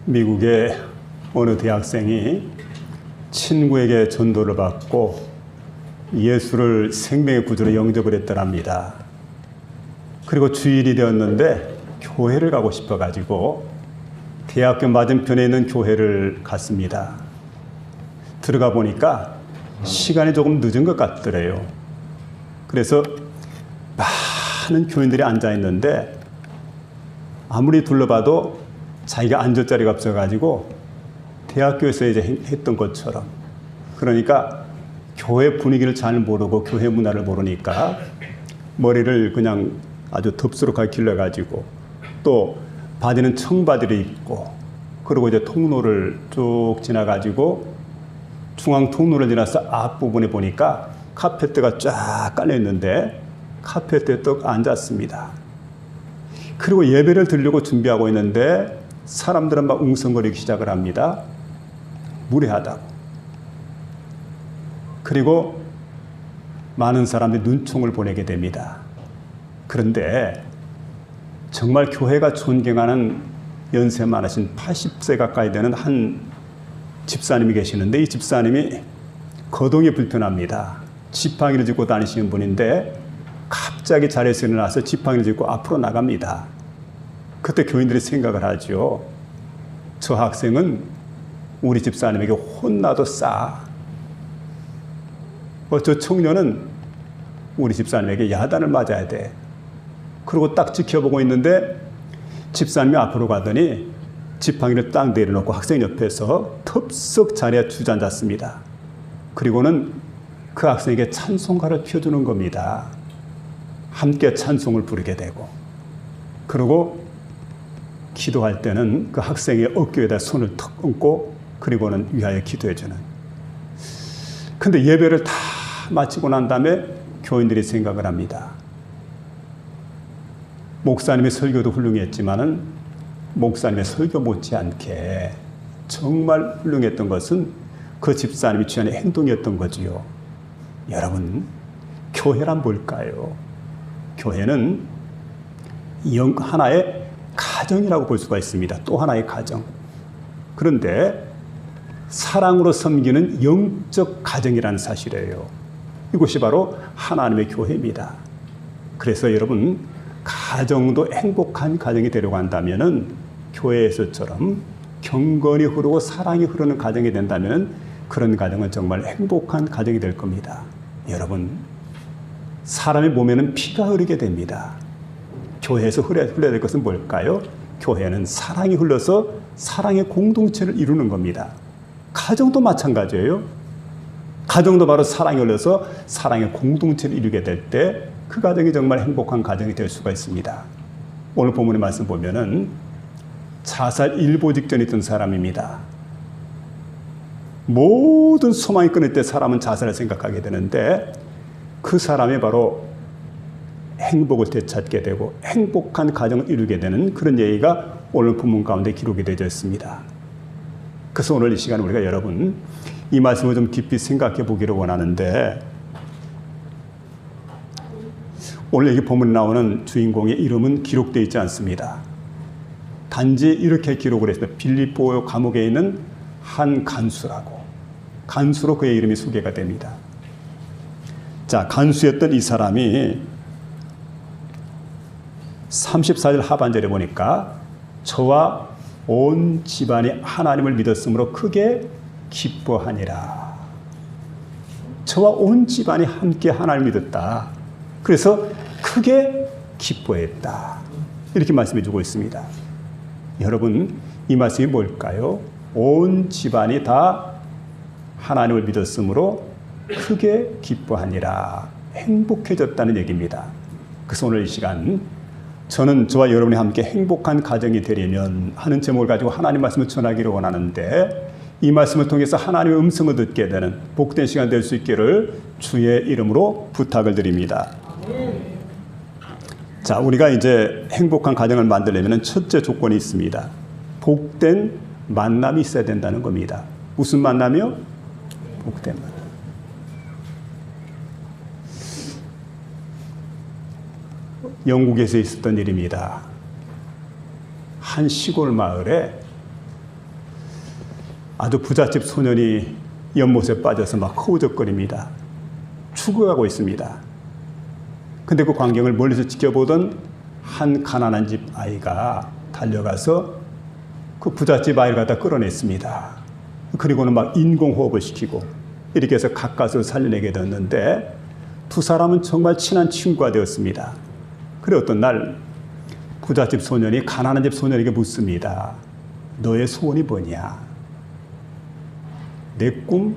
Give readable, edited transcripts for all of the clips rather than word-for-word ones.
미국의 어느 대학생이 친구에게 전도를 받고 예수를 생명의 구주로 영접을 했더랍니다. 그리고 주일이 되었는데 교회를 가고 싶어가지고 대학교 맞은편에 있는 교회를 갔습니다. 들어가 보니까 시간이 조금 늦은 것 같더래요. 그래서 많은 교인들이 앉아 있는데 아무리 둘러봐도 자기가 앉을 자리가 없어가지고 대학교에서 이제 했던 것처럼, 그러니까 교회 분위기를 잘 모르고 교회 문화를 모르니까 머리를 그냥 아주 덥수룩하게 길러가지고 또 바지는 청바지를 입고, 그리고 이제 통로를 쭉 지나가지고 중앙 통로를 지나서 앞부분에 보니까 카페트가 쫙 깔려 있는데 카페트에 또 앉았습니다. 그리고 예배를 드리려고 준비하고 있는데 사람들은 막 웅성거리기 시작을 합니다. 무례하다고. 그리고 많은 사람들이 눈총을 보내게 됩니다. 그런데 정말 교회가 존경하는 연세 많으신 80세 가까이 되는 한 집사님이 계시는데, 이 집사님이 거동이 불편합니다. 지팡이를 짚고 다니시는 분인데 갑자기 자리에서 일어나서 지팡이를 짚고 앞으로 나갑니다. 그때 교인들이 생각을 하죠. 저 학생은 우리 집사님에게 혼나도 싸. 저 청년은 우리 집사님에게 야단을 맞아야 돼. 그리고 딱 지켜보고 있는데 집사님이 앞으로 가더니 지팡이를 딱 내려놓고 학생 옆에서 텁썩 자리에 주저앉았습니다. 그리고는 그 학생에게 찬송가를 펴주는 겁니다. 함께 찬송을 부르게 되고, 그리고 기도할 때는 그 학생의 어깨에다 손을 턱 얹고 그리고는 위하여 기도해주는. 근데 예배를 다 마치고 난 다음에 교인들이 생각을 합니다. 목사님의 설교도 훌륭했지만은 목사님의 설교 못지않게 정말 훌륭했던 것은 그 집사님이 취한 행동이었던 거지요. 여러분, 교회란 뭘까요? 교회는 하나의 가정이라고 볼 수가 있습니다. 또 하나의 가정. 그런데 사랑으로 섬기는 영적 가정이라는 사실이에요. 이것이 바로 하나님의 교회입니다. 그래서 여러분, 가정도 행복한 가정이 되려고 한다면은 교회에서처럼 경건이 흐르고 사랑이 흐르는 가정이 된다면 그런 가정은 정말 행복한 가정이 될 겁니다. 여러분, 사람의 몸에는 피가 흐르게 됩니다. 교회에서 흘러야 될 것은 뭘까요? 교회는 사랑이 흘러서 사랑의 공동체를 이루는 겁니다. 가정도 마찬가지예요. 가정도 바로 사랑이 흘러서 사랑의 공동체를 이루게 될 때 그 가정이 정말 행복한 가정이 될 수가 있습니다. 오늘 본문의 말씀 보면은 자살 일보 직전에 있던 사람입니다. 모든 소망이 끊을 때 사람은 자살을 생각하게 되는데 그 사람이 바로 행복을 되찾게 되고 행복한 가정을 이루게 되는 그런 얘기가 오늘 본문 가운데 기록이 되어 있습니다. 그래서 오늘 이 시간에 우리가 여러분 이 말씀을 좀 깊이 생각해 보기를 원하는데, 오늘 여기 본문에 나오는 주인공의 이름은 기록되어 있지 않습니다. 단지 이렇게 기록을 했습니다. 빌립보 감옥에 있는 한 간수라고. 간수로 그의 이름이 소개가 됩니다. 자, 간수였던 이 사람이 34절 하반절에 보니까 저와 온 집안이 하나님을 믿었으므로 크게 기뻐하니라. 저와 온 집안이 함께 하나님을 믿었다. 그래서 크게 기뻐했다. 이렇게 말씀해 주고 있습니다. 여러분, 이 말씀이 뭘까요? 온 집안이 다 하나님을 믿었으므로 크게 기뻐하니라. 행복해졌다는 얘기입니다. 그래서 오늘 이 시간 저는 저와 여러분이 함께 행복한 가정이 되려면 하는 제목을 가지고 하나님 말씀을 전하기를 원하는데, 이 말씀을 통해서 하나님의 음성을 듣게 되는 복된 시간 될 수 있기를 주의 이름으로 부탁을 드립니다. 자, 우리가 이제 행복한 가정을 만들려면 첫째 조건이 있습니다. 복된 만남이 있어야 된다는 겁니다. 무슨 만남이요? 복된 만남. 영국에서 있었던 일입니다. 한 시골 마을에 아주 부잣집 소년이 연못에 빠져서 막 허우적거립니다. 죽어가고 있습니다. 근데 그 광경을 멀리서 지켜보던 한 가난한 집 아이가 달려가서 그 부잣집 아이를 갖다 끌어냈습니다. 그리고는 막 인공호흡을 시키고 이렇게 해서 가까스로 살려내게 되었는데 두 사람은 정말 친한 친구가 되었습니다. 그래 어떤 날 부잣집 소년이 가난한 집 소년에게 묻습니다. 너의 소원이 뭐냐? 내 꿈?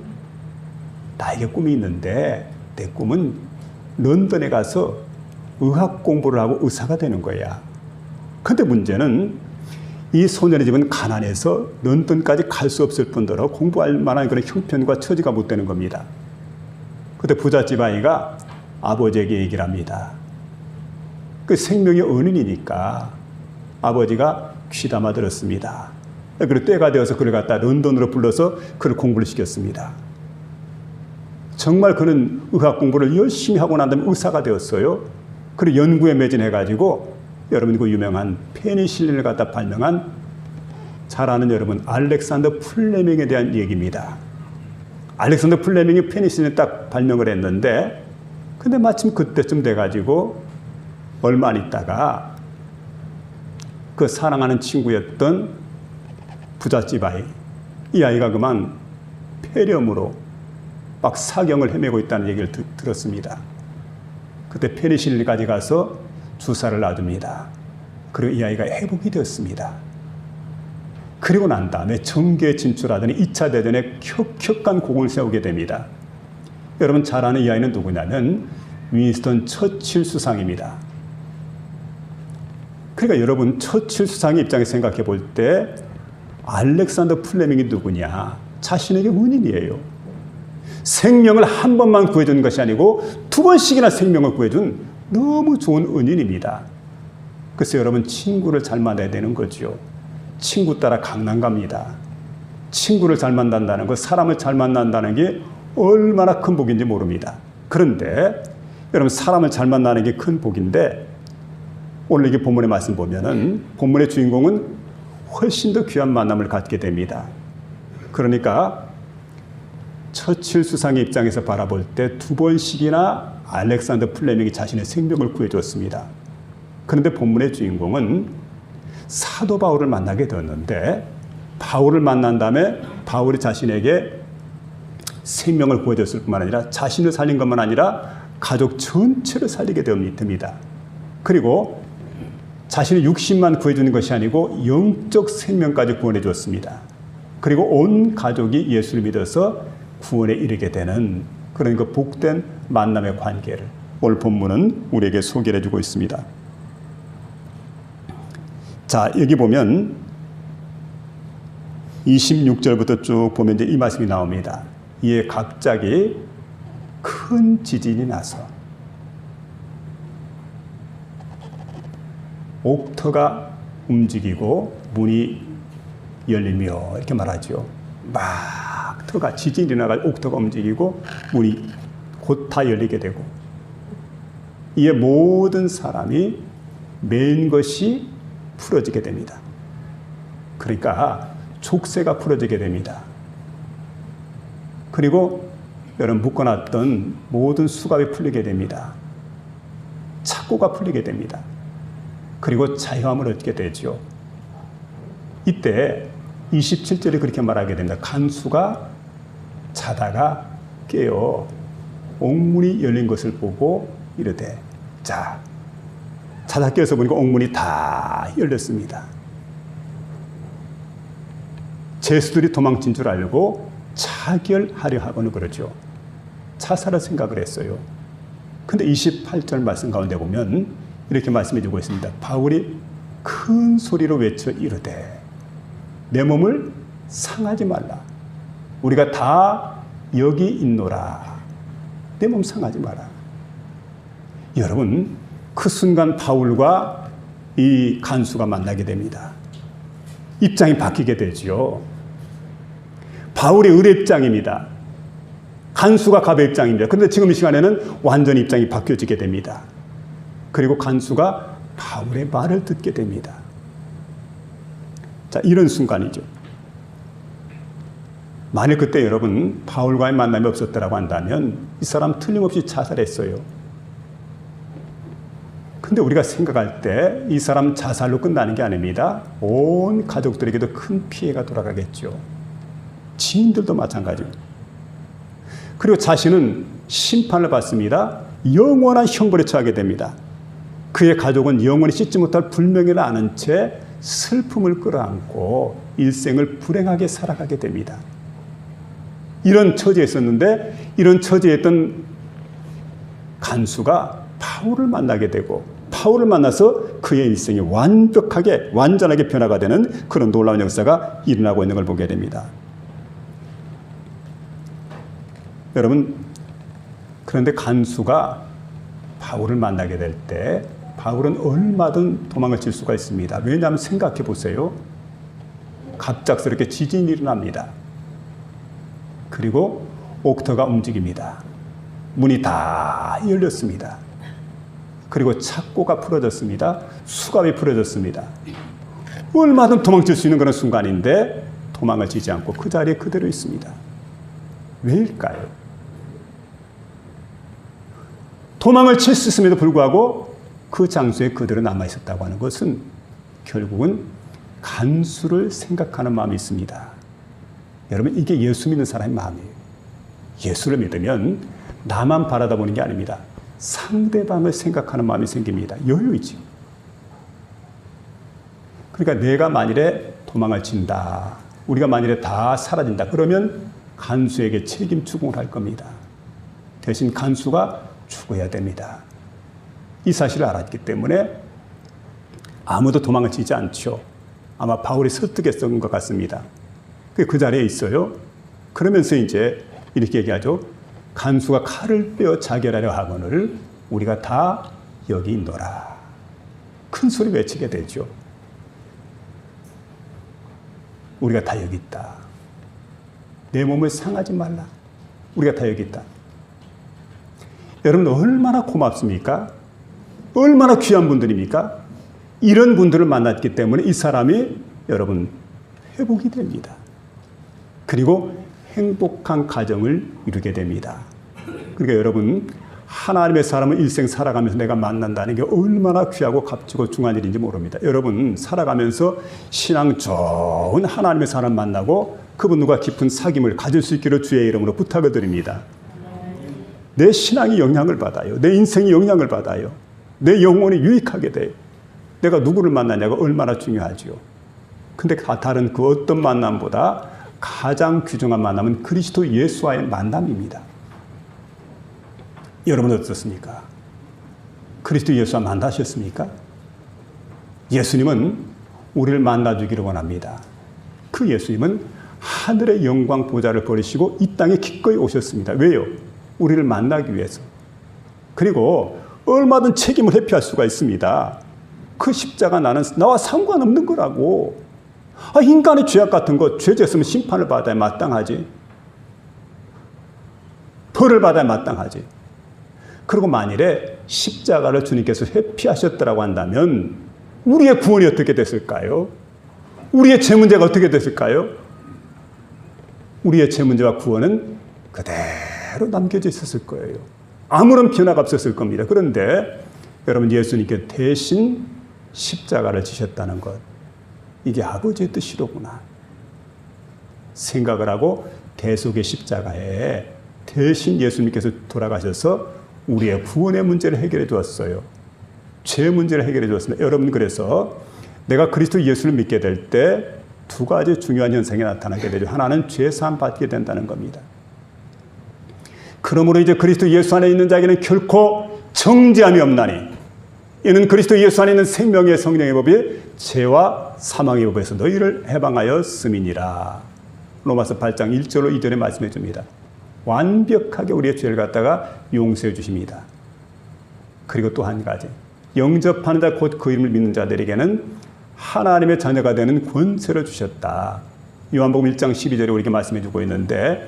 나에게 꿈이 있는데 내 꿈은 런던에 가서 의학 공부를 하고 의사가 되는 거야. 근데 문제는 이 소년의 집은 가난해서 런던까지 갈 수 없을 뿐더러 공부할 만한 그런 형편과 처지가 못 되는 겁니다. 그때 부잣집 아이가 아버지에게 얘기를 합니다. 그 생명이 은인이니까 아버지가 귀담아 들었습니다. 그리고 때가 되어서 그를 갖다 런던으로 불러서 그를 공부를 시켰습니다. 정말 그는 의학 공부를 열심히 하고 난 다음에 의사가 되었어요. 그리고 연구에 매진해가지고 여러분 그 유명한 페니실린을 갖다 발명한 잘 아는 여러분 알렉산더 플레밍에 대한 얘기입니다. 알렉산더 플레밍이 페니실린을 딱 발명을 했는데 근데 마침 그때쯤 돼가지고 얼마 안 있다가 그 사랑하는 친구였던 부잣집 아이 이 아이가 그만 폐렴으로 막 사경을 헤매고 있다는 얘기를 들었습니다. 그때 페니실린까지 가서 주사를 놔줍니다. 그리고 이 아이가 회복이 되었습니다. 그리고 난 다음에 정계에 진출하더니 2차 대전에 혁혁한 공을 세우게 됩니다. 여러분 잘 아는 이 아이는 누구냐면 윈스턴 처칠 수상입니다. 그러니까 여러분 처칠 수상의 입장에서 생각해 볼 때 알렉산더 플레밍이 누구냐? 자신에게 은인이에요. 생명을 한 번만 구해준 것이 아니고 두 번씩이나 생명을 구해준 너무 좋은 은인입니다. 그래서 여러분 친구를 잘 만나야 되는 거죠. 친구 따라 강남 갑니다. 친구를 잘 만난다는 것, 사람을 잘 만난다는 게 얼마나 큰 복인지 모릅니다. 그런데 여러분 사람을 잘 만나는 게 큰 복인데 오늘 이게 본문의 말씀 보면은 본문의 주인공은 훨씬 더 귀한 만남을 갖게 됩니다. 그러니까 처칠 수상의 입장에서 바라볼 때 두 번씩이나 알렉산더 플레밍이 자신의 생명을 구해줬습니다. 그런데 본문의 주인공은 사도 바울을 만나게 되었는데 바울을 만난 다음에 바울이 자신에게 생명을 구해줬을 뿐만 아니라 자신을 살린 것만 아니라 가족 전체를 살리게 됩니다. 그리고 자신의 육신만 구해주는 것이 아니고 영적 생명까지 구원해 줬습니다. 그리고 온 가족이 예수를 믿어서 구원에 이르게 되는 그런 그 복된 만남의 관계를 오늘 본문은 우리에게 소개해 주고 있습니다. 자, 여기 보면 26절부터 쭉 보면 이제 이 말씀이 나옵니다. 이에 갑자기 큰 지진이 나서 옥터가 움직이고 문이 열리며 이렇게 말하죠. 막 터가 지진이 일어나가지고 옥터가 움직이고 문이 곧 다 열리게 되고 이에 모든 사람이 맨 것이 풀어지게 됩니다. 그러니까 족쇄가 풀어지게 됩니다. 그리고 여러분 묶어놨던 모든 수갑이 풀리게 됩니다. 착고가 풀리게 됩니다. 그리고 자유함을 얻게 되죠. 이때 27절에 그렇게 말하게 됩니다. 간수가 자다가 깨어 옥문이 열린 것을 보고 이르되 자, 자다 깨어서 보니까 옥문이 다 열렸습니다. 죄수들이 도망친 줄 알고 자결하려 하고는 그러죠. 자살할 생각을 했어요. 근데 28절 말씀 가운데 보면 이렇게 말씀해 주고 있습니다. 바울이 큰 소리로 외쳐 이르되 내 몸을 상하지 말라. 우리가 다 여기 있노라. 내 몸 상하지 마라. 여러분 그 순간 바울과 이 간수가 만나게 됩니다. 입장이 바뀌게 되죠. 바울이 을의 입장입니다. 간수가 갑의 입장입니다. 그런데 지금 이 시간에는 완전히 입장이 바뀌어지게 됩니다. 그리고 간수가 바울의 말을 듣게 됩니다. 자, 이런 순간이죠. 만약 그때 여러분 바울과의 만남이 없었다고 한다면 이 사람 틀림없이 자살했어요. 근데 우리가 생각할 때 이 사람 자살로 끝나는 게 아닙니다. 온 가족들에게도 큰 피해가 돌아가겠죠. 지인들도 마찬가지고. 그리고 자신은 심판을 받습니다. 영원한 형벌에 처하게 됩니다. 그의 가족은 영원히 씻지 못할 불명예를 아는 채 슬픔을 끌어안고 일생을 불행하게 살아가게 됩니다. 이런 처지에 있었는데 이런 처지에 있던 간수가 바울을 만나게 되고 바울을 만나서 그의 일생이 완전하게 변화가 되는 그런 놀라운 역사가 일어나고 있는 걸 보게 됩니다. 여러분, 그런데 간수가 바울을 만나게 될 때 바울은 얼마든 도망을 칠 수가 있습니다. 왜냐하면 생각해 보세요. 갑작스럽게 지진이 일어납니다. 그리고 옥터가 움직입니다. 문이 다 열렸습니다. 그리고 착고가 풀어졌습니다. 수갑이 풀어졌습니다. 얼마든 도망칠 수 있는 그런 순간인데 도망을 치지 않고 그 자리에 그대로 있습니다. 왜일까요? 도망을 칠 수 있음에도 불구하고 그 장소에 그대로 남아있었다고 하는 것은 결국은 간수를 생각하는 마음이 있습니다. 여러분, 이게 예수 믿는 사람의 마음이에요. 예수를 믿으면 나만 바라다 보는 게 아닙니다. 상대방을 생각하는 마음이 생깁니다. 여유이지. 그러니까 내가 만일에 도망을 친다, 우리가 만일에 다 사라진다, 그러면 간수에게 책임 추궁을 할 겁니다. 대신 간수가 죽어야 됩니다. 이 사실을 알았기 때문에 아무도 도망을 치지 않죠. 아마 바울이 설득했던 것 같습니다. 그 자리에 있어요. 그러면서 이제 이렇게 얘기하죠. 간수가 칼을 빼어 자결하려 하거늘 우리가 다 여기 있노라. 큰 소리 외치게 되죠. 우리가 다 여기 있다. 내 몸을 상하지 말라. 우리가 다 여기 있다. 여러분, 얼마나 고맙습니까? 얼마나 귀한 분들입니까? 이런 분들을 만났기 때문에 이 사람이 여러분 회복이 됩니다. 그리고 행복한 가정을 이루게 됩니다. 그러니까 여러분, 하나님의 사람을 일생 살아가면서 내가 만난다는 게 얼마나 귀하고 값지고 중요한 일인지 모릅니다. 여러분, 살아가면서 신앙 좋은 하나님의 사람 만나고 그분과 깊은 사귐을 가질 수 있기를 주의 이름으로 부탁을 드립니다. 내 신앙이 영향을 받아요. 내 인생이 영향을 받아요. 내 영혼이 유익하게 돼요. 내가 누구를 만나냐가 얼마나 중요하지요. 근데 다른 그 어떤 만남보다 가장 귀중한 만남은 그리스도 예수와의 만남입니다. 여러분은 어떻습니까? 그리스도 예수와 만나셨습니까? 예수님은 우리를 만나주기를 원합니다. 그 예수님은 하늘의 영광 보좌를 버리시고 이 땅에 기꺼이 오셨습니다. 왜요? 우리를 만나기 위해서. 그리고 얼마든 책임을 회피할 수가 있습니다. 그 십자가 나와 상관없는 거라고. 인간의 죄악 같은 거, 죄 지었으면 심판을 받아야 마땅하지. 벌을 받아야 마땅하지. 그리고 만일에 십자가를 주님께서 회피하셨다고 한다면 우리의 구원이 어떻게 됐을까요? 우리의 죄 문제가 어떻게 됐을까요? 우리의 죄 문제와 구원은 그대로 남겨져 있었을 거예요. 아무런 변화가 없었을 겁니다. 그런데 여러분, 예수님께 대신 십자가를 지셨다는 것, 이게 아버지의 뜻이로구나 생각을 하고 대속의 십자가에 대신 예수님께서 돌아가셔서 우리의 구원의 문제를 해결해 주었어요. 죄 문제를 해결해 주었습니다. 여러분, 그래서 내가 그리스도 예수를 믿게 될 때 두 가지 중요한 현상이 나타나게 되죠. 하나는 죄 사함 받게 된다는 겁니다. 그러므로 이제 그리스도 예수 안에 있는 자에게는 결코 정죄함이 없나니 이는 그리스도 예수 안에 있는 생명의 성령의 법이 죄와 사망의 법에서 너희를 해방하였음이니라. 로마서 8장 1절로 2절에 말씀해 줍니다. 완벽하게 우리의 죄를 갖다가 용서해 주십니다. 그리고 또 한 가지, 영접하는 자 곧 그 이름을 믿는 자들에게는 하나님의 자녀가 되는 권세를 주셨다. 요한복음 1장 12절에 우리에게 말씀해 주고 있는데,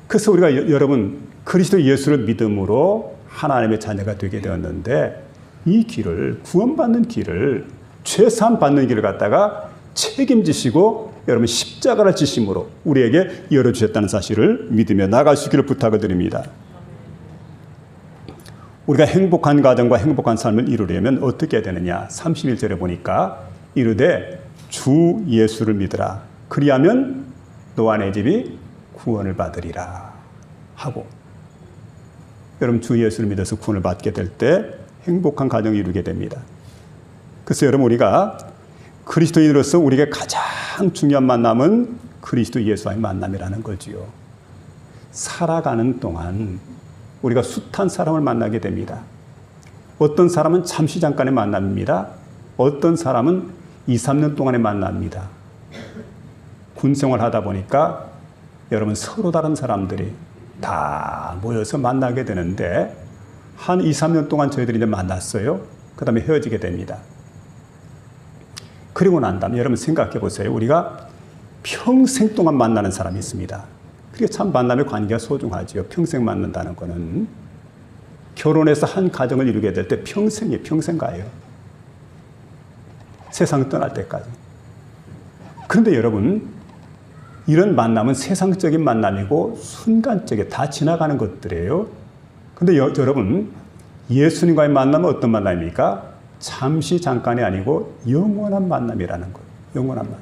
그래서 우리가 여러분 그리스도 예수를 믿음으로 하나님의 자녀가 되게 되었는데, 이 길을, 구원받는 길을, 죄사함 받는 길을 갖다가 책임지시고 여러분 십자가를 지심으로 우리에게 열어주셨다는 사실을 믿으며 나갈 수 있기를 부탁을 드립니다. 우리가 행복한 가정과 행복한 삶을 이루려면 어떻게 해야 되느냐? 31절에 보니까 이르되 주 예수를 믿으라. 그리하면 너와 내 집이 구원을 받으리라 하고, 여러분 주 예수를 믿어서 구원을 받게 될 때 행복한 가정을 이루게 됩니다. 그래서 여러분 우리가 그리스도인으로서 우리에게 가장 중요한 만남은 그리스도 예수와의 만남이라는 거지요. 살아가는 동안 우리가 숱한 사람을 만나게 됩니다. 어떤 사람은 잠시 잠깐의 만남입니다. 어떤 사람은 2, 3년 동안의 만남입니다. 군 생활하다 보니까 여러분 서로 다른 사람들이 다 모여서 만나게 되는데 한 2, 3년 동안 저희들이 이제 만났어요. 그 다음에 헤어지게 됩니다. 그리고 난 다음에 여러분 생각해 보세요. 우리가 평생 동안 만나는 사람이 있습니다. 그게 참 만남의 관계가 소중하지요. 평생 만난다는 거는 결혼해서 한 가정을 이루게 될 때 평생이에요. 평생 가요. 세상 떠날 때까지. 그런데 여러분 이런 만남은 세상적인 만남이고 순간적에 다 지나가는 것들이에요. 그런데 여러분 예수님과의 만남은 어떤 만남입니까? 잠시 잠깐이 아니고 영원한 만남이라는 거예요. 영원한 만남.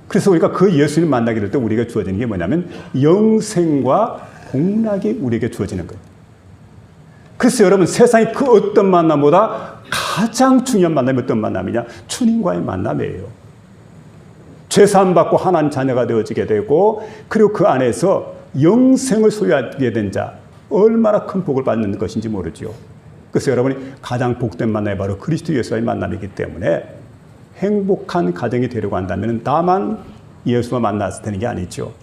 그래서 우리가 그 예수님 만나게 될 때 우리가 주어지는 게 뭐냐면 영생과 복락이 우리에게 주어지는 거예요. 그래서 여러분 세상의 그 어떤 만남보다 가장 중요한 만남이 어떤 만남이냐? 주님과의 만남이에요. 죄사함 받고 하나님 자녀가 되어지게 되고 그리고 그 안에서 영생을 소유하게 된 자 얼마나 큰 복을 받는 것인지 모르죠. 그래서 여러분이 가장 복된 만남이 바로 그리스도 예수와의 만남이기 때문에 행복한 가정이 되려고 한다면 나만 예수와 만나서 되는 게 아니죠.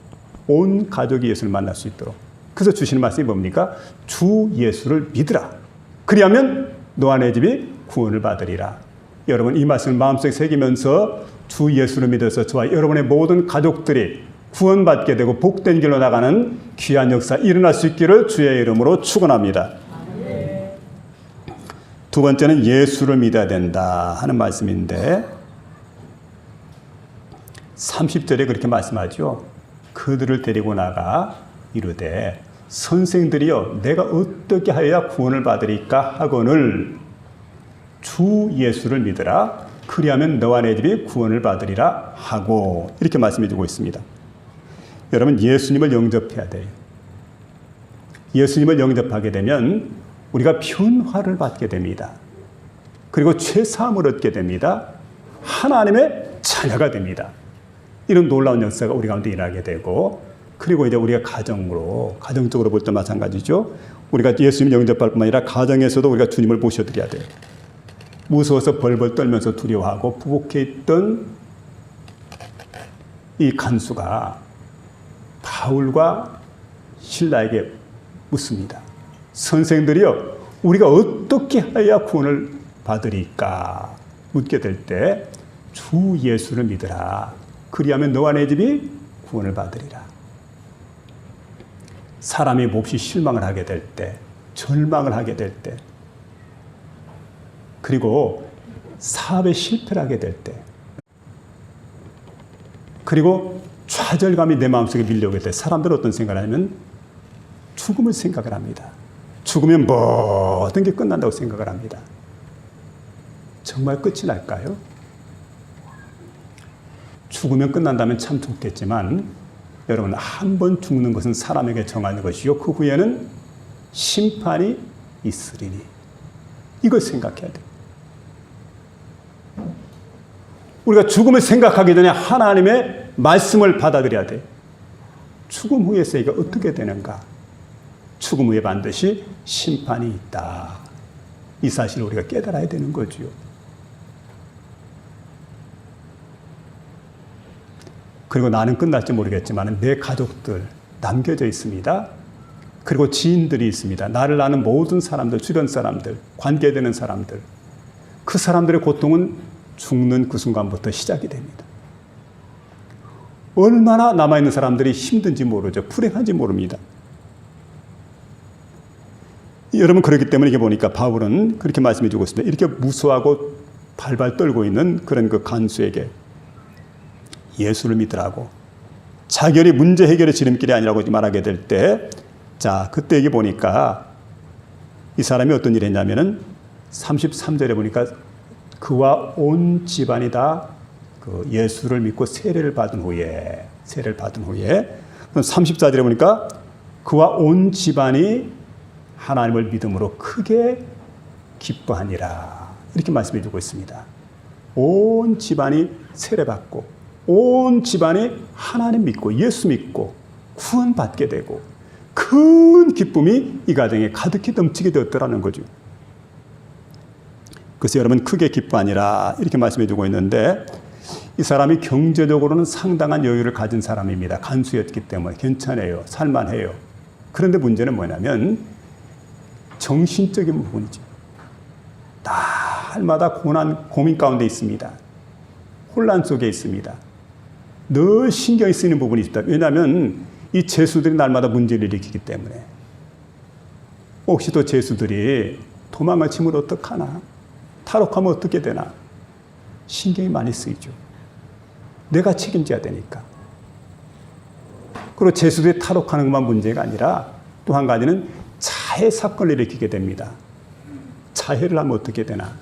온 가족이 예수를 만날 수 있도록. 그래서 주시는 말씀이 뭡니까? 주 예수를 믿으라. 그리하면 너와 내 집이 구원을 받으리라. 여러분 이 말씀을 마음속에 새기면서 주 예수를 믿어서 저와 여러분의 모든 가족들이 구원받게 되고 복된 길로 나가는 귀한 역사 일어날 수 있기를 주의 이름으로 축원합니다. 두 번째는 예수를 믿어야 된다 하는 말씀인데 30절에 그렇게 말씀하죠. 그들을 데리고 나가 이르되 선생들이여 내가 어떻게 하여야 구원을 받으리까 하거늘 주 예수를 믿으라. 그리하면 너와 내 집이 구원을 받으리라 하고 이렇게 말씀해 주고 있습니다. 여러분 예수님을 영접해야 돼요. 예수님을 영접하게 되면 우리가 변화를 받게 됩니다. 그리고 죄사함을 얻게 됩니다. 하나님의 자녀가 됩니다. 이런 놀라운 역사가 우리 가운데 일어나게 되고 그리고 이제 우리가 가정적으로 볼 때 마찬가지죠. 우리가 예수님 영접할 뿐만 아니라 가정에서도 우리가 주님을 모셔드려야 돼요. 무서워서 벌벌 떨면서 두려워하고 부복해 있던 이 간수가 바울과 실라에게 묻습니다. 선생들이여 우리가 어떻게 해야 구원을 받으리까 묻게 될 때 주 예수를 믿으라. 그리하면 너와 내 집이 구원을 받으리라. 사람이 몹시 실망을 하게 될 때, 절망을 하게 될 때, 그리고 사업에 실패를 하게 될 때, 그리고 좌절감이 내 마음속에 밀려오게 될 때 사람들은 어떤 생각을 하냐면 죽음을 생각을 합니다. 죽으면 모든 게 끝난다고 생각을 합니다. 정말 끝이 날까요? 죽으면 끝난다면 참 좋겠지만 여러분 한 번 죽는 것은 사람에게 정하는 것이요 그 후에는 심판이 있으리니 이걸 생각해야 돼요. 우리가 죽음을 생각하기 전에 하나님의 말씀을 받아들여야 돼요. 죽음 후의 세계가 어떻게 되는가? 죽음 후에 반드시 심판이 있다. 이 사실을 우리가 깨달아야 되는 거죠. 그리고 나는 끝날지 모르겠지만 내 가족들 남겨져 있습니다. 그리고 지인들이 있습니다. 나를 아는 모든 사람들, 주변 사람들, 관계되는 사람들. 그 사람들의 고통은 죽는 그 순간부터 시작이 됩니다. 얼마나 남아있는 사람들이 힘든지 모르죠. 불행한지 모릅니다. 여러분 그렇기 때문에 이게 보니까 바울은 그렇게 말씀해 주고 있습니다. 이렇게 무수하고 발발 떨고 있는 그런 그 간수에게 예수를 믿으라고. 자결이 문제 해결의 지름길이 아니라고 말하게 될 때, 자, 그때 여기 보니까 이 사람이 어떤 일을 했냐면은 33절에 보니까 그와 온 집안이 다 그 예수를 믿고 세례를 받은 후에 34절에 보니까 그와 온 집안이 하나님을 믿음으로 크게 기뻐하니라. 이렇게 말씀해 주고 있습니다. 온 집안이 세례받고 온 집안이 하나님 믿고 예수 믿고 구원받게 되고 큰 기쁨이 이 가정에 가득히 넘치게 되었더라는 거죠. 그래서 여러분 크게 기뻐하니라 이렇게 말씀해 주고 있는데 이 사람이 경제적으로는 상당한 여유를 가진 사람입니다. 간수였기 때문에 괜찮아요. 살만해요. 그런데 문제는 뭐냐면 정신적인 부분이죠. 날마다 고민 가운데 있습니다. 혼란 속에 있습니다. 늘 신경이 쓰이는 부분이 있다. 왜냐하면 이 죄수들이 날마다 문제를 일으키기 때문에 혹시 또 죄수들이 도망을 치면 어떡하나? 탈옥하면 어떻게 되나? 신경이 많이 쓰이죠. 내가 책임져야 되니까. 그리고 죄수들이 탈옥하는 것만 문제가 아니라 또 한 가지는 자해 사건을 일으키게 됩니다. 자해를 하면 어떻게 되나?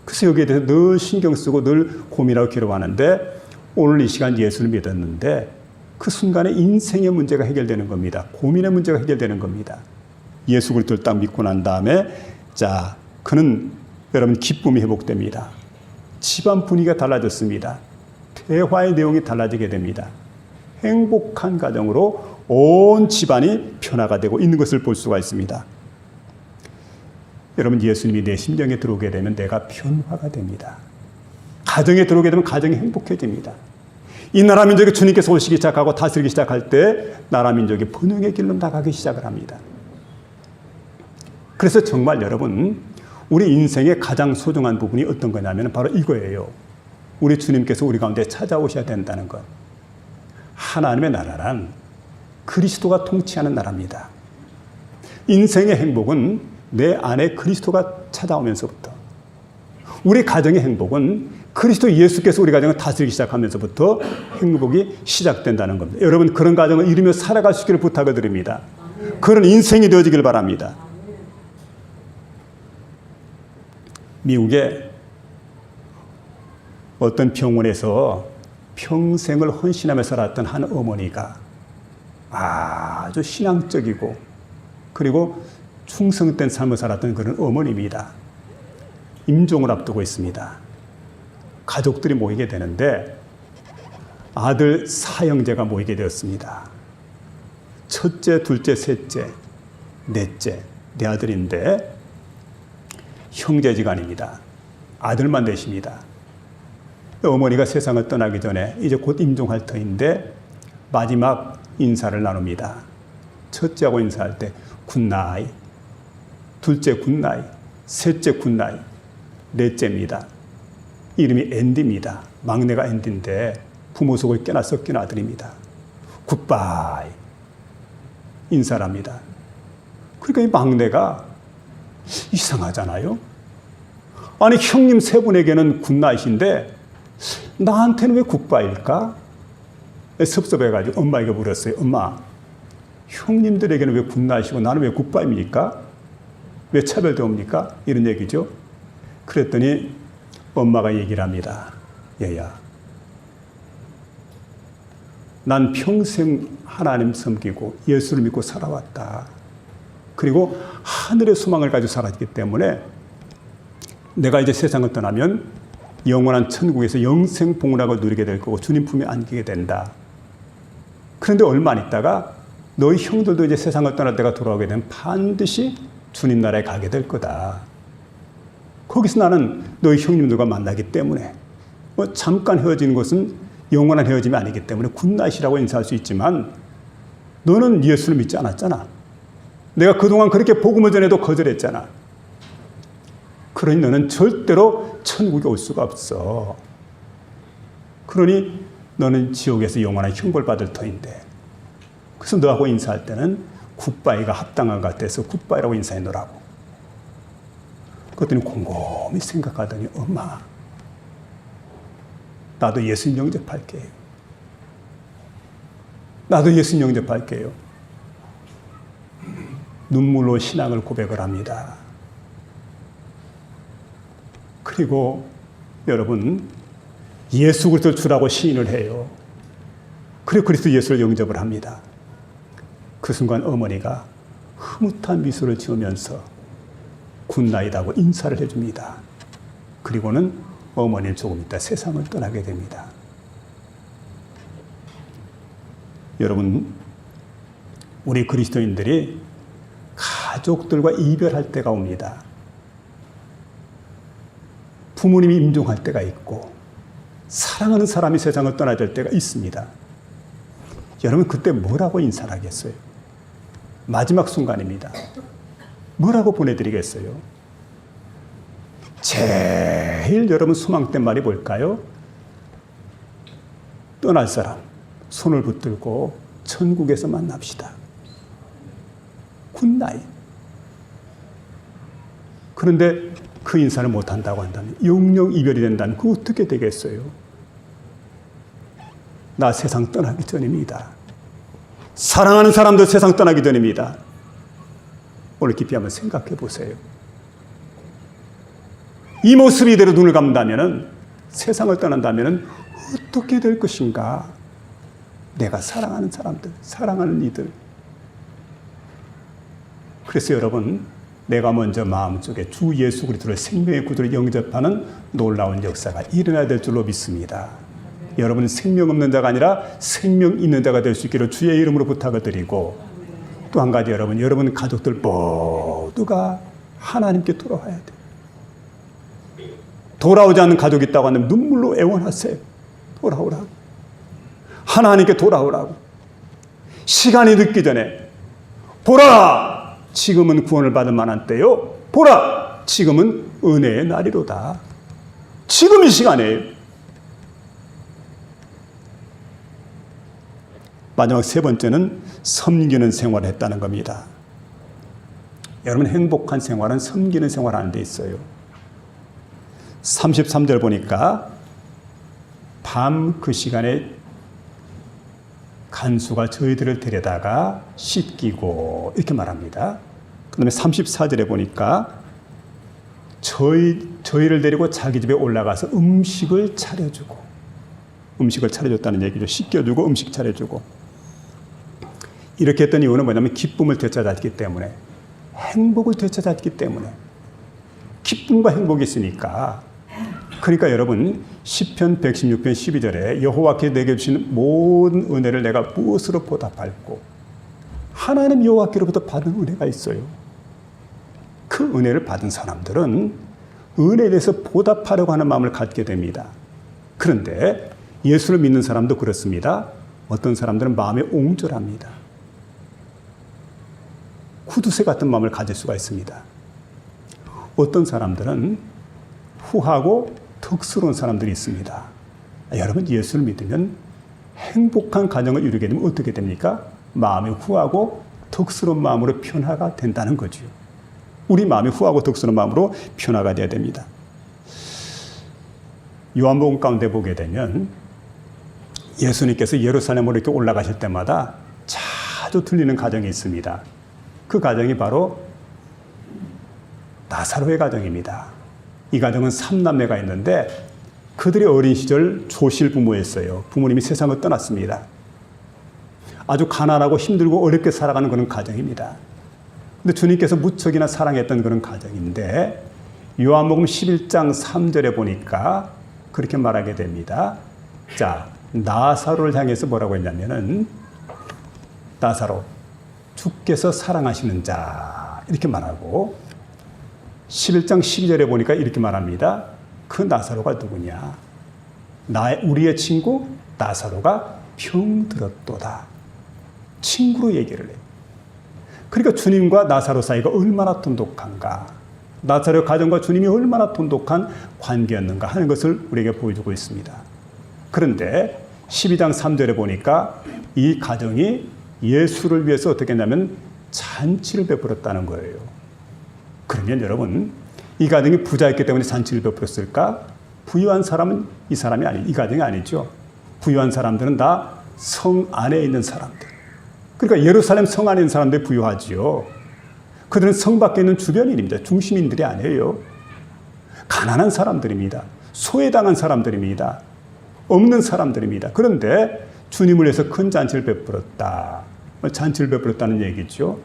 그래서 여기에 대해서 늘 신경 쓰고 늘 고민하고 괴로워하는데 오늘 이 시간 예수를 믿었는데 그 순간에 인생의 문제가 해결되는 겁니다. 고민의 문제가 해결되는 겁니다. 예수 그리스도를 딱 믿고 난 다음에 자, 그는 여러분 기쁨이 회복됩니다. 집안 분위기가 달라졌습니다. 대화의 내용이 달라지게 됩니다. 행복한 가정으로 온 집안이 변화가 되고 있는 것을 볼 수가 있습니다. 여러분 예수님이 내 심령에 들어오게 되면 내가 변화가 됩니다. 가정에 들어오게 되면 가정이 행복해집니다. 이 나라 민족이 주님께서 오시기 시작하고 다스리기 시작할 때 나라 민족이 번영의 길로 나가기 시작을 합니다. 그래서 정말 여러분 우리 인생의 가장 소중한 부분이 어떤 거냐면 바로 이거예요. 우리 주님께서 우리 가운데 찾아오셔야 된다는 것. 하나님의 나라란 그리스도가 통치하는 나라입니다. 인생의 행복은 내 안에 그리스도가 찾아오면서부터 우리 가정의 행복은 그리스도 예수께서 우리 가정을 다스리기 시작하면서부터 행복이 시작된다는 겁니다. 여러분 그런 가정을 이루며 살아갈 수 있기를 부탁을 드립니다. 그런 인생이 되어지길 바랍니다. 미국에 어떤 병원에서 평생을 헌신하며 살았던 한 어머니가 아주 신앙적이고 그리고 충성된 삶을 살았던 그런 어머니입니다. 임종을 앞두고 있습니다. 가족들이 모이게 되는데 아들 사형제가 모이게 되었습니다. 첫째, 둘째, 셋째, 넷째, 네 아들인데 형제지간입니다. 아들만 되십니다. 어머니가 세상을 떠나기 전에 이제 곧 임종할 터인데 마지막 인사를 나눕니다. 첫째하고 인사할 때 굿나잇, 둘째 굿나잇, 셋째 굿나잇, 넷째입니다. 이름이 앤디입니다. 막내가 앤디인데 부모 속을 깨나 섞인 아들입니다. 굿바이 인사를 합니다. 그러니까 이 막내가 이상하잖아요. 아니 형님 세 분에게는 굿나잇인데 나한테는 왜 굿바이일까? 섭섭해가지고 엄마에게 물었어요. 엄마, 형님들에게는 왜 굿나잇이고 나는 왜 굿바이입니까? 왜 차별되옵니까? 이런 얘기죠. 그랬더니 엄마가 얘기를 합니다. 얘야, 난 평생 하나님 섬기고 예수를 믿고 살아왔다. 그리고 하늘의 소망을 가지고 살았기 때문에 내가 이제 세상을 떠나면 영원한 천국에서 영생 복락을 누리게 될 거고 주님 품에 안기게 된다. 그런데 얼마 안 있다가 너희 형들도 이제 세상을 떠날 때가 돌아오게 되면 반드시 주님 나라에 가게 될 거다. 거기서 나는 너희 형님들과 만나기 때문에 잠깐 헤어지는 것은 영원한 헤어짐이 아니기 때문에 굿나잇이라고 인사할 수 있지만 너는 예수를 믿지 않았잖아. 내가 그동안 그렇게 복음을 전해도 거절했잖아. 그러니 너는 절대로 천국에 올 수가 없어. 그러니 너는 지옥에서 영원한 형벌 받을 터인데. 그래서 너하고 인사할 때는 굿바이가 합당한 것 같아서 굿바이라고 인사해 놓으라고. 그랬더니 곰곰이 생각하더니 엄마, 나도 예수님 영접할게요. 나도 예수님 영접할게요. 눈물로 신앙을 고백을 합니다. 그리고 여러분, 예수 그리스도를 주라고 시인을 해요. 그리고 그리스도 예수를 영접을 합니다. 그 순간 어머니가 흐뭇한 미소를 지으면서 굿나잇하고 인사를 해줍니다. 그리고는 어머니는 조금 있다 세상을 떠나게 됩니다. 여러분, 우리 그리스도인들이 가족들과 이별할 때가 옵니다. 부모님이 임종할 때가 있고 사랑하는 사람이 세상을 떠나야 될 때가 있습니다. 여러분, 그때 뭐라고 인사를 하겠어요? 마지막 순간입니다. 뭐라고 보내드리겠어요? 제일 여러분 소망된 말이 뭘까요? 떠날 사람 손을 붙들고 천국에서 만납시다. 굿나잇. 그런데 그 인사를 못한다고 한다면 영영 이별이 된다면 그거 어떻게 되겠어요? 나 세상 떠나기 전입니다. 사랑하는 사람도 세상 떠나기 전입니다. 오늘 깊이 한번 생각해 보세요. 이 모습이 이대로 눈을 감다면 세상을 떠난다면 어떻게 될 것인가? 내가 사랑하는 사람들, 사랑하는 이들. 그래서 여러분, 내가 먼저 마음속에 주 예수 그리스도를 생명의 구주로 영접하는 놀라운 역사가 일어나야 될 줄로 믿습니다. 여러분은 생명 없는 자가 아니라 생명 있는 자가 될 수 있기를 주의 이름으로 부탁을 드리고, 또 한 가지 여러분 가족들 모두가 하나님께 돌아와야 돼요. 돌아오지 않는 가족이 있다고 하면 눈물로 애원하세요. 돌아오라고. 하나님께 돌아오라고. 시간이 늦기 전에 보라! 지금은 구원을 받을 만한 때요. 보라! 지금은 은혜의 날이로다. 지금 이 시간이에요. 마지막 세 번째는 섬기는 생활을 했다는 겁니다. 여러분, 행복한 생활은 섬기는 생활하는 데 있어요. 33절 보니까 밤 그 시간에 간수가 저희들을 데려다가 씻기고 이렇게 말합니다. 그 다음에 34절에 보니까 저희를 데리고 자기 집에 올라가서 음식을 차려줬다는 얘기죠. 씻겨주고 음식 차려주고. 이렇게 했던 이유는 뭐냐면 기쁨을 되찾았기 때문에, 행복을 되찾았기 때문에, 기쁨과 행복이 있으니까. 그러니까 여러분, 시편 116편 12절에 여호와께 내게 주신 모든 은혜를 내가 무엇으로 보답할꼬? 하나님 여호와께로부터 받은 은혜가 있어요. 그 은혜를 받은 사람들은 은혜에 대해서 보답하려고 하는 마음을 갖게 됩니다. 그런데 예수를 믿는 사람도 그렇습니다. 어떤 사람들은 마음에 옹졸합니다. 구두쇠 같은 마음을 가질 수가 있습니다. 어떤 사람들은 후하고 덕스러운 사람들이 있습니다. 여러분, 예수를 믿으면 행복한 가정을 이루게 되면 어떻게 됩니까? 마음이 후하고 덕스러운 마음으로 변화가 된다는 거죠. 우리 마음이 후하고 덕스러운 마음으로 변화가 돼야 됩니다. 요한복음 가운데 보게 되면 예수님께서 예루살렘으로 이렇게 올라가실 때마다 자주 들리는 가정이 있습니다. 그 가정이 바로 나사로의 가정입니다. 이 가정은 3남매가 있는데 그들의 어린 시절 조실 부모였어요. 부모님이 세상을 떠났습니다. 아주 가난하고 힘들고 어렵게 살아가는 그런 가정입니다. 근데 주님께서 무척이나 사랑했던 그런 가정인데, 요한복음 11장 3절에 보니까 그렇게 말하게 됩니다. 자, 나사로를 향해서 뭐라고 했냐면은, 나사로, 주께서 사랑하시는 자, 이렇게 말하고, 11장 12절에 보니까 이렇게 말합니다. 그 나사로가 누구냐? 우리의 친구 나사로가 병들었도다. 친구로 얘기를 해요. 그러니까 주님과 나사로 사이가 얼마나 돈독한가, 나사로 가정과 주님이 얼마나 돈독한 관계였는가 하는 것을 우리에게 보여주고 있습니다. 그런데 12장 3절에 보니까 이 가정이 예수를 위해서 어떻게 했냐면 잔치를 베풀었다는 거예요. 그러면 여러분, 이 가정이 부자였기 때문에 잔치를 베풀었을까? 부유한 사람은 이 가정이 아니죠. 부유한 사람들은 다 성 안에 있는 사람들. 그러니까 예루살렘 성 안에 있는 사람들이 부유하지요. 그들은 성 밖에 있는 주변인입니다. 중심인들이 아니에요. 가난한 사람들입니다. 소외당한 사람들입니다. 없는 사람들입니다. 그런데 주님을 위해서 큰 잔치를 베풀었다. 잔치를 베풀었다는 얘기죠.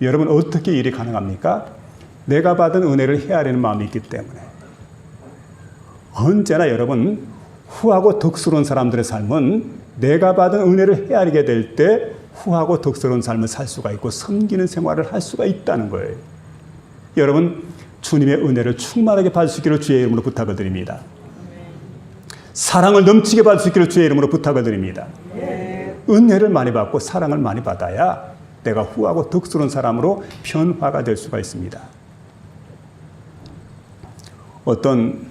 여러분 어떻게 일이 가능합니까? 내가 받은 은혜를 헤아리는 마음이 있기 때문에. 언제나 여러분 후하고 덕스러운 사람들의 삶은 내가 받은 은혜를 헤아리게 될 때 후하고 덕스러운 삶을 살 수가 있고 섬기는 생활을 할 수가 있다는 거예요. 여러분 주님의 은혜를 충만하게 받을 수 있기를 주의 이름으로 부탁을 드립니다. 사랑을 넘치게 받을 수 있기를 주의 이름으로 부탁을 드립니다. 은혜를 많이 받고 사랑을 많이 받아야 내가 후하고 덕스러운 사람으로 변화가 될 수가 있습니다. 어떤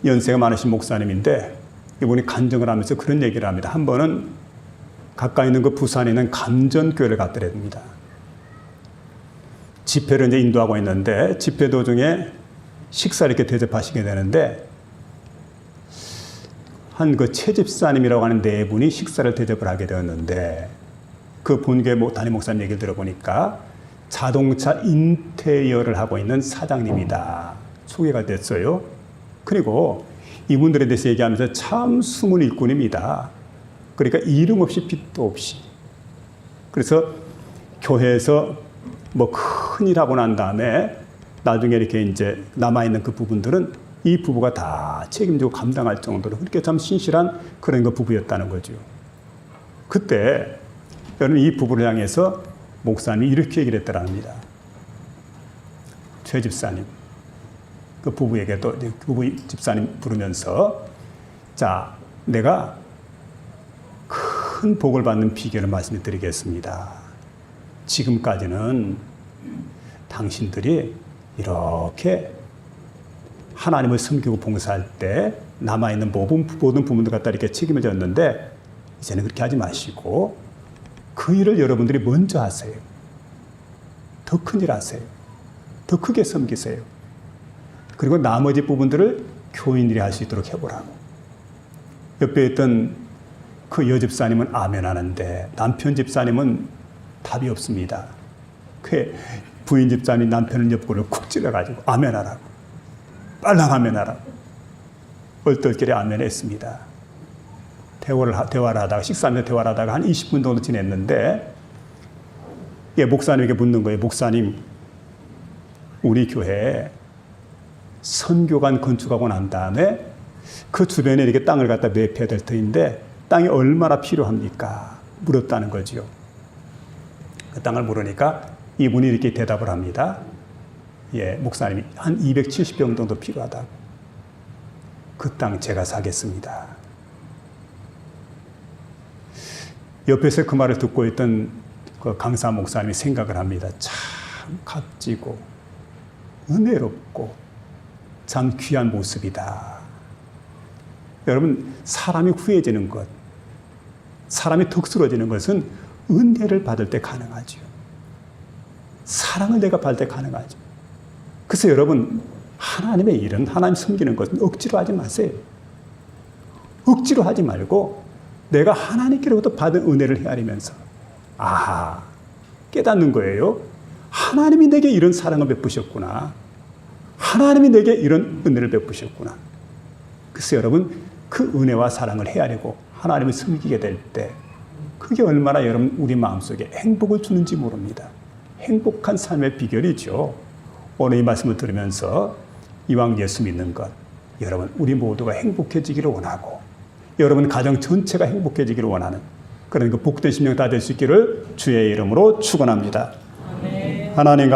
연세가 많으신 목사님인데 이분이 간증을 하면서 그런 얘기를 합니다. 한 번은 가까이 있는 그 부산에 있는 감전교회를 갔더랍니다. 집회를 이제 인도하고 있는데 집회 도중에 식사를 이렇게 대접하시게 되는데 한 그 채집사님이라고 하는 네 분이 식사를 대접을 하게 되었는데 그 본교회 담임 목사님 얘기를 들어보니까 자동차 인테리어를 하고 있는 사장님이다. 소개가 됐어요. 그리고 이분들에 대해서 얘기하면서 참 숨은 일꾼입니다. 그러니까 이름 없이 빚도 없이. 그래서 교회에서 뭐 큰일 하고 난 다음에 나중에 이렇게 이제 남아있는 그 부분들은 이 부부가 다 책임지고 감당할 정도로 그렇게 참 신실한 그런 그 부부였다는 거죠. 그때 여러분 이 부부를 향해서 목사님이 이렇게 얘기를 했더랍니다. 최 집사님. 그 부부에게도 부부 집사님 부르면서 자, 내가 큰 복을 받는 비결을 말씀을 드리겠습니다. 지금까지는 당신들이 이렇게 하나님을 섬기고 봉사할 때 남아있는 모든 부분들 갖다 이렇게 책임을 졌는데 이제는 그렇게 하지 마시고 그 일을 여러분들이 먼저 하세요. 더 큰 일 하세요. 더 크게 섬기세요. 그리고 나머지 부분들을 교인들이 할 수 있도록 해보라고. 옆에 있던 그 여집사님은 아멘 하는데 남편 집사님은 답이 없습니다. 그 부인 집사님이 남편의 옆구리를 쿡 찔러가지고 아멘 하라고. 빨랑 아멘 하라고. 얼떨결에 아멘 했습니다. 대화를 하다가 식사하면서 대화를 하다가 한 20분 정도 지냈는데 목사님에게 묻는 거예요. 목사님, 우리 교회에 선교관 건축하고 난 다음에 그 주변에 이렇게 땅을 갖다 매입해야 될 터인데 땅이 얼마나 필요합니까? 물었다는 거지요. 그 땅을 물으니까 이분이 이렇게 대답을 합니다. 목사님이 한 270평 정도 필요하다고. 그 땅 제가 사겠습니다. 옆에서 그 말을 듣고 있던 그 강사 목사님이 생각을 합니다. 참 값지고 은혜롭고 참 귀한 모습이다. 여러분, 사람이 후해지는 것, 사람이 덕스러워지는 것은 은혜를 받을 때 가능하죠. 사랑을 내가 받을 때 가능하죠. 그래서 여러분, 하나님의 일은, 하나님 섬기는 것은 억지로 하지 마세요. 억지로 하지 말고 내가 하나님께로부터 받은 은혜를 헤아리면서 깨닫는 거예요. 하나님이 내게 이런 사랑을 베푸셨구나. 하나님이 내게 이런 은혜를 베푸셨구나. 그래서 여러분 그 은혜와 사랑을 헤아리고 하나님을 섬기게 될 때 그게 얼마나 여러분 우리 마음속에 행복을 주는지 모릅니다. 행복한 삶의 비결이죠. 오늘 이 말씀을 들으면서 이왕 예수 믿는 것, 여러분 우리 모두가 행복해지기를 원하고 여러분 가정 전체가 행복해지기를 원하는 그런 그 복된 심령 다 될 수 있기를 주의 이름으로 축원합니다. 하나님